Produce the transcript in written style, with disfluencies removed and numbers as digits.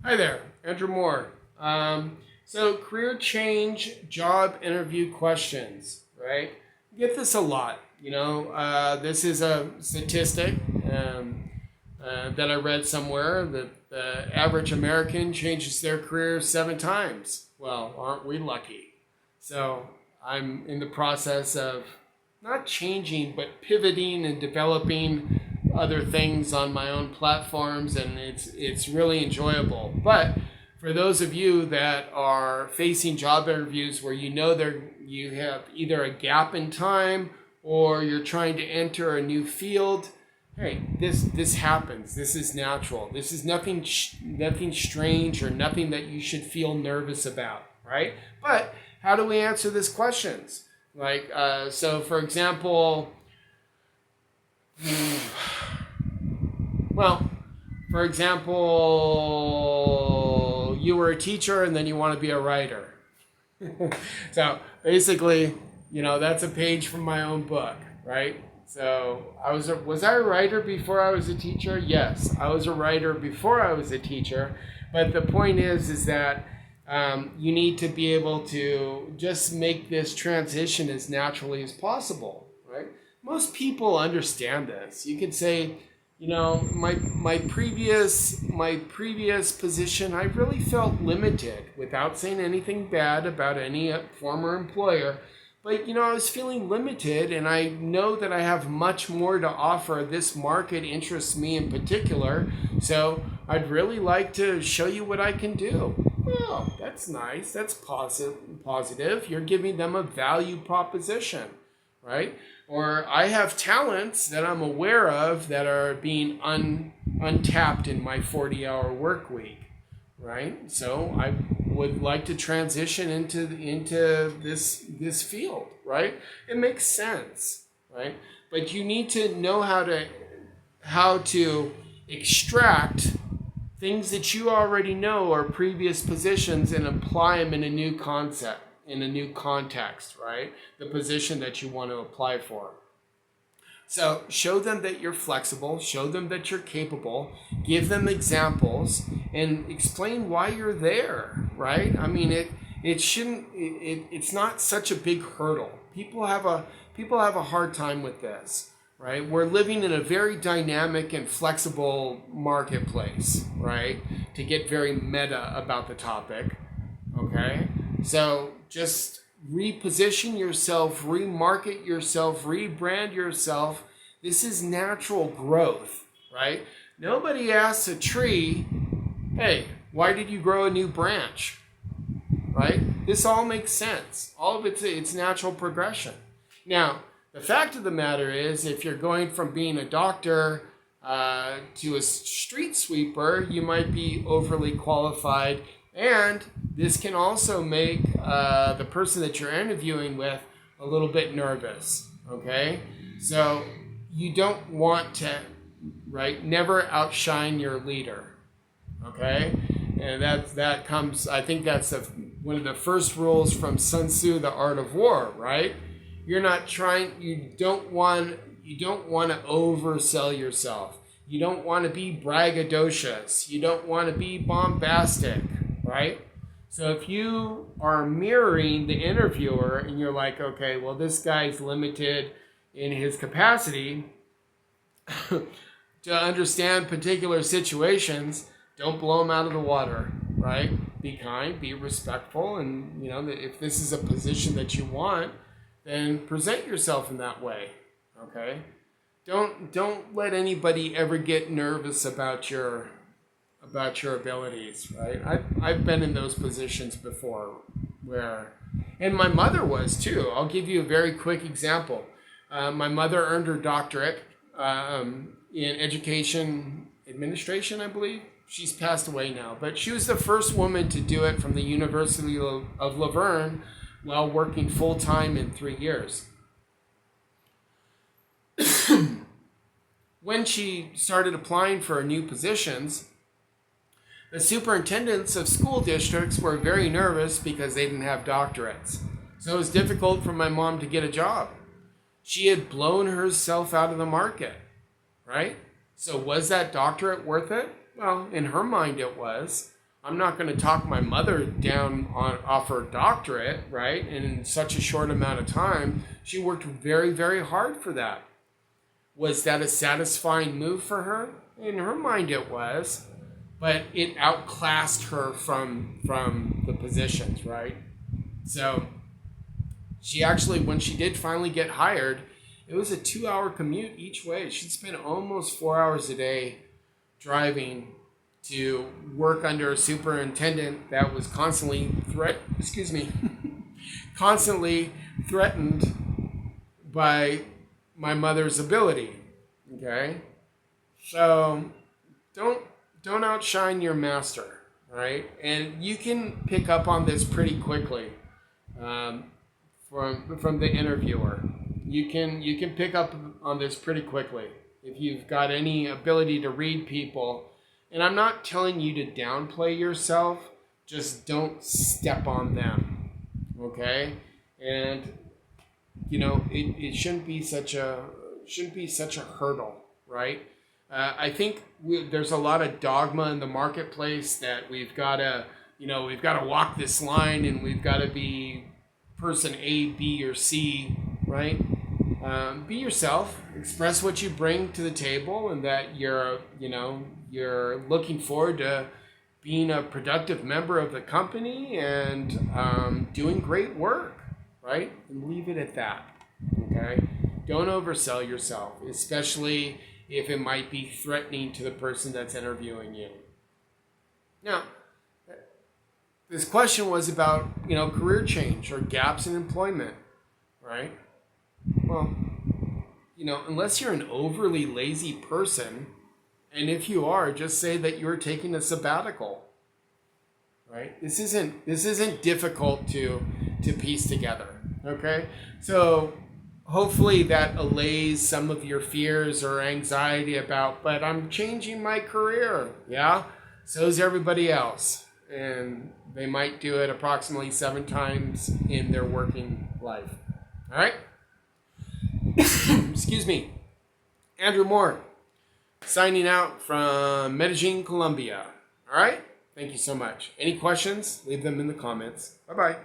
Hi there, Andrew Moore. So career change, job interview questions, right? I get this a lot. This is a statistic that I read somewhere that the average American changes their career 7 times. Well, aren't we lucky? So I'm in the process of not changing, but pivoting and developing other things on my own platforms, and it's really enjoyable. But for those of you that are facing job interviews where you have either a gap in time or you're trying to enter a new field, hey, this happens. This is natural. This is nothing strange or nothing that you should feel nervous about, right? But how do we answer these questions? So for example, well, for example, you were a teacher and then you want to be a writer. So basically, that's a page from my own book, right? So was I a writer before I was a teacher? Yes, I was a writer before I was a teacher. But the point is that you need to be able to just make this transition as naturally as possible, right? Most people understand this. You could say, my previous position, I really felt limited without saying anything bad about any former employer. But, I was feeling limited, and I know that I have much more to offer. This market interests me in particular, so I'd really like to show you what I can do. Oh, that's nice. That's positive. You're giving them a value proposition, right? Or I have talents that I'm aware of that are being untapped in my 40-hour work week, right? So I would like to transition into this field, right? It makes sense, right? But you need to know how to extract things that you already know or previous positions and apply them in a new concept, in a new context, right? The position that you want to apply for. So show them that you're flexible, show them that you're capable, give them examples, and explain why you're there, right? I mean, it's not such a big hurdle. People have a hard time with this, right? We're living in a very dynamic and flexible marketplace, right? To get very meta about the topic, okay? So just reposition yourself, remarket yourself, rebrand yourself. This is natural growth, right? Nobody asks a tree, hey, why did you grow a new branch, right? This all makes sense. All of it's natural progression. Now, the fact of the matter is, if you're going from being a doctor to a street sweeper, you might be overly qualified. And this can also make the person that you're interviewing with a little bit nervous, okay? So you don't want to, right, never outshine your leader, okay? And that comes, I think that's one of the first rules from Sun Tzu, The Art of War, right? You don't want to oversell yourself. You don't want to be braggadocious. You don't want to be bombastic, right? So if you are mirroring the interviewer and you're like, okay, well, this guy's limited in his capacity to understand particular situations, don't blow him out of the water, right? Be kind, be respectful, and if this is a position that you want, then present yourself in that way, okay? Don't let anybody ever get nervous about your abilities, right? I've been in those positions before and my mother was too. I'll give you a very quick example. My mother earned her doctorate in education administration, I believe. She's passed away now, but she was the first woman to do it from the University of Laverne while working full-time in 3 years. When she started applying for new positions, the superintendents of school districts were very nervous because they didn't have doctorates. So it was difficult for my mom to get a job. She had blown herself out of the market, right? So was that doctorate worth it? Well, in her mind it was. I'm not going to talk my mother down off her doctorate, right? And in such a short amount of time, she worked very, very hard for that. Was that a satisfying move for her? In her mind it was, but it outclassed her from the positions, right? So she actually, when she did finally get hired, it was a 2-hour commute each way. She'd spend almost 4 hours a day driving to work under a superintendent that was constantly constantly threatened by my mother's ability. Okay, so don't outshine your master, right? And you can pick up on this pretty quickly from the interviewer. You can pick up on this pretty quickly if you've got any ability to read people. And I'm not telling you to downplay yourself, just don't step on them, okay? And it shouldn't be such a hurdle, right? I think there's a lot of dogma in the marketplace that we've got to walk this line and we've got to be person A, B, or C, right? Be yourself, express what you bring to the table, and that you're looking forward to being a productive member of the company and doing great work, right? And leave it at that, okay? Don't oversell yourself, especially if it might be threatening to the person that's interviewing you. Now, this question was about, career change or gaps in employment, right? Well, unless you're an overly lazy person, and if you are, just say that you're taking a sabbatical, right? This isn't difficult to piece together, okay? So hopefully that allays some of your fears or anxiety about, but I'm changing my career. Yeah, so is everybody else. And they might do it approximately 7 times in their working life. All right? Excuse me. Andrew Moore, signing out from Medellin, Colombia. All right? Thank you so much. Any questions? Leave them in the comments. Bye-bye.